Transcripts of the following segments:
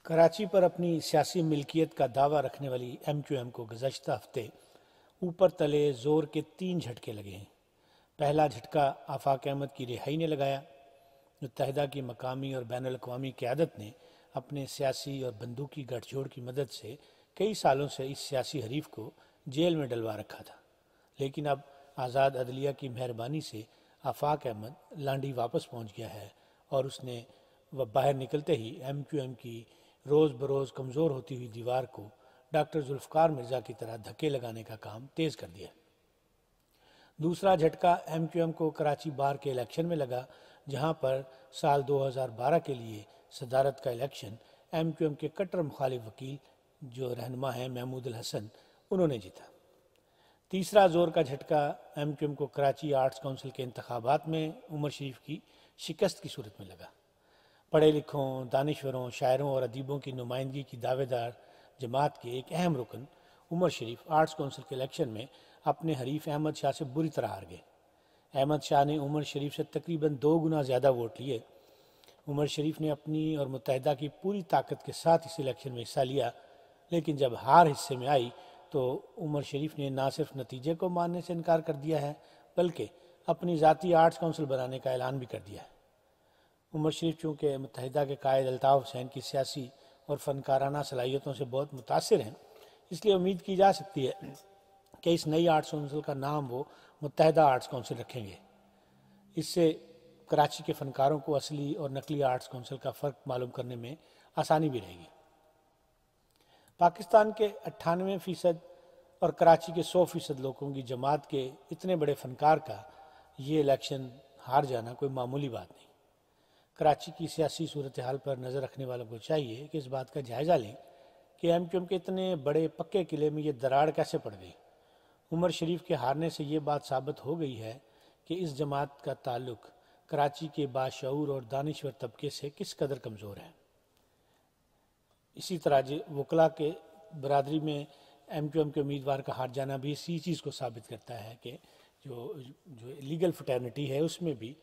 کراچی پر اپنی سیاسی ملکیت کا دعویٰ رکھنے والی ایم کیو ایم کو گزشتہ ہفتے اوپر تلے زور کے 3 جھٹکے لگے ہیں۔ پہلا جھٹکا آفاق احمد کی رہائی نے لگایا۔ متحدہ کی مقامی اور بین الاقوامی قیادت نے اپنے سیاسی اور بندوقی گٹھ جوڑ کی مدد سے کئی سالوں سے اس سیاسی حریف کو جیل میں ڈلوا رکھا تھا، لیکن اب آزاد عدلیہ کی مہربانی سے آفاق احمد لانڈی واپس پہنچ گیا ہے اور اس نے باہر نکلتے ہی ایم کیو ایم کی روز بروز کمزور ہوتی ہوئی دیوار کو ڈاکٹر ذوالفقار مرزا کی طرح دھکے لگانے کا کام تیز کر دیا۔ دوسرا جھٹکا ایم کیو ایم کو کراچی بار کے الیکشن میں لگا، جہاں پر سال 2012 کے لیے صدارت کا الیکشن ایم کیو ایم کے کٹر مخالف وکیل جو رہنما ہیں محمود الحسن انہوں نے جیتا۔ تیسرا زور کا جھٹکا ایم کیو ایم کو کراچی آرٹس کونسل کے انتخابات میں عمر شریف کی شکست کی صورت میں لگا۔ پڑھے لکھوں، دانشوروں، شاعروں اور ادیبوں کی نمائندگی کی دعوے دار جماعت کے ایک اہم رکن عمر شریف آرٹس کونسل کے الیکشن میں اپنے حریف احمد شاہ سے بری طرح ہار گئے۔ احمد شاہ نے عمر شریف سے تقریباً 2 گنا زیادہ ووٹ لیے۔ عمر شریف نے اپنی اور متحدہ کی پوری طاقت کے ساتھ اس الیکشن میں حصہ لیا، لیکن جب ہار حصے میں آئی تو عمر شریف نے نہ صرف نتیجے کو ماننے سے انکار کر دیا ہے بلکہ اپنی ذاتی آرٹس کونسل بنانے کا اعلان بھی کر دیا ہے۔ عمر شریف چونکہ متحدہ کے قائد الطاف حسین کی سیاسی اور فنکارانہ صلاحیتوں سے بہت متاثر ہیں، اس لیے امید کی جا سکتی ہے کہ اس نئی آرٹس کونسل کا نام وہ متحدہ آرٹس کونسل رکھیں گے۔ اس سے کراچی کے فنکاروں کو اصلی اور نقلی آرٹس کونسل کا فرق معلوم کرنے میں آسانی بھی رہے گی۔ پاکستان کے 98% اور کراچی کے 100% لوگوں کی جماعت کے اتنے بڑے فنکار کا یہ الیکشن ہار جانا کوئی معمولی بات نہیں۔ کراچی کی سیاسی صورتحال پر نظر رکھنے والوں کو چاہیے کہ اس بات کا جائزہ لیں کہ ایم کیو ایم کے اتنے بڑے پکے قلعے میں یہ دراڑ کیسے پڑ گئی۔ عمر شریف کے ہارنے سے یہ بات ثابت ہو گئی ہے کہ اس جماعت کا تعلق کراچی کے باشعور اور دانشور طبقے سے کس قدر کمزور ہے۔ اسی طرح وکلاء کے برادری میں ایم کیو ایم کے امیدوار کا ہار جانا بھی اسی چیز کو ثابت کرتا ہے کہ جو لیگل فٹرنیٹی ہے اس میں بھی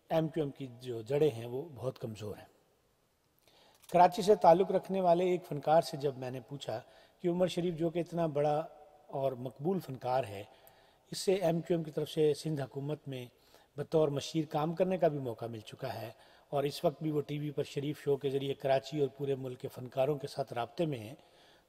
ایم کیو ایم کی جو جڑیں ہیں وہ بہت کمزور ہیں۔ کراچی سے تعلق رکھنے والے ایک فنکار سے جب میں نے پوچھا کہ عمر شریف جو کہ اتنا بڑا اور مقبول فنکار ہے، اس سے ایم کیو ایم کی طرف سے سندھ حکومت میں بطور مشیر کام کرنے کا بھی موقع مل چکا ہے اور اس وقت بھی وہ ٹی وی پر شریف شو کے ذریعے کراچی اور پورے ملک کے فنکاروں کے ساتھ رابطے میں ہیں،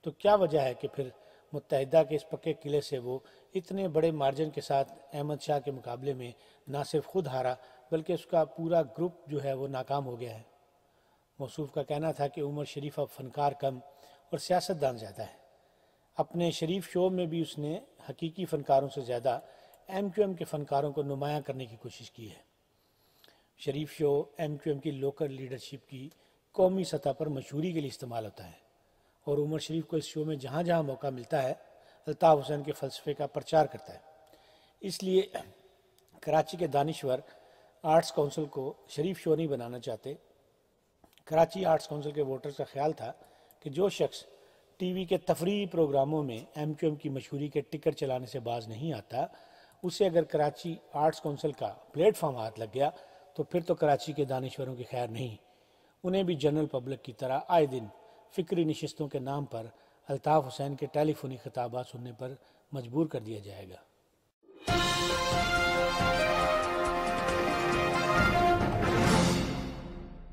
تو کیا وجہ ہے کہ پھر متحدہ کے اس پکے قلعے سے وہ اتنے بڑے مارجن کے ساتھ احمد شاہ کے مقابلے میں نہ صرف خود ہارا بلکہ اس کا پورا گروپ جو ہے وہ ناکام ہو گیا ہے۔ موصوف کا کہنا تھا کہ عمر شریف اب فنکار کم اور سیاستدان زیادہ ہے۔ اپنے شریف شو میں بھی اس نے حقیقی فنکاروں سے زیادہ ایم کیو ایم کے فنکاروں کو نمایاں کرنے کی کوشش کی ہے۔ شریف شو ایم کیو ایم کی لوکل لیڈرشپ کی قومی سطح پر مشہوری کے لیے استعمال ہوتا ہے اور عمر شریف کو اس شو میں جہاں جہاں موقع ملتا ہے الطاف حسین کے فلسفے کا پرچار کرتا ہے۔ اس لیے کراچی کے دانشور آرٹس کونسل کو شریف شو نہیں بنانا چاہتے۔ کراچی آرٹس کونسل کے ووٹرز کا خیال تھا کہ جو شخص ٹی وی کے تفریحی پروگراموں میں ایم کیو ایم کی مشہوری کے ٹکر چلانے سے باز نہیں آتا، اسے اگر کراچی آرٹس کونسل کا پلیٹ فارم ہاتھ لگ گیا تو پھر تو کراچی کے دانشوروں کی خیر نہیں، انہیں بھی جنرل پبلک کی طرح آئے دن فکری نشستوں کے نام پر الطاف حسین کے ٹیلی فونی خطابات سننے پر مجبور کر دیا جائے گا۔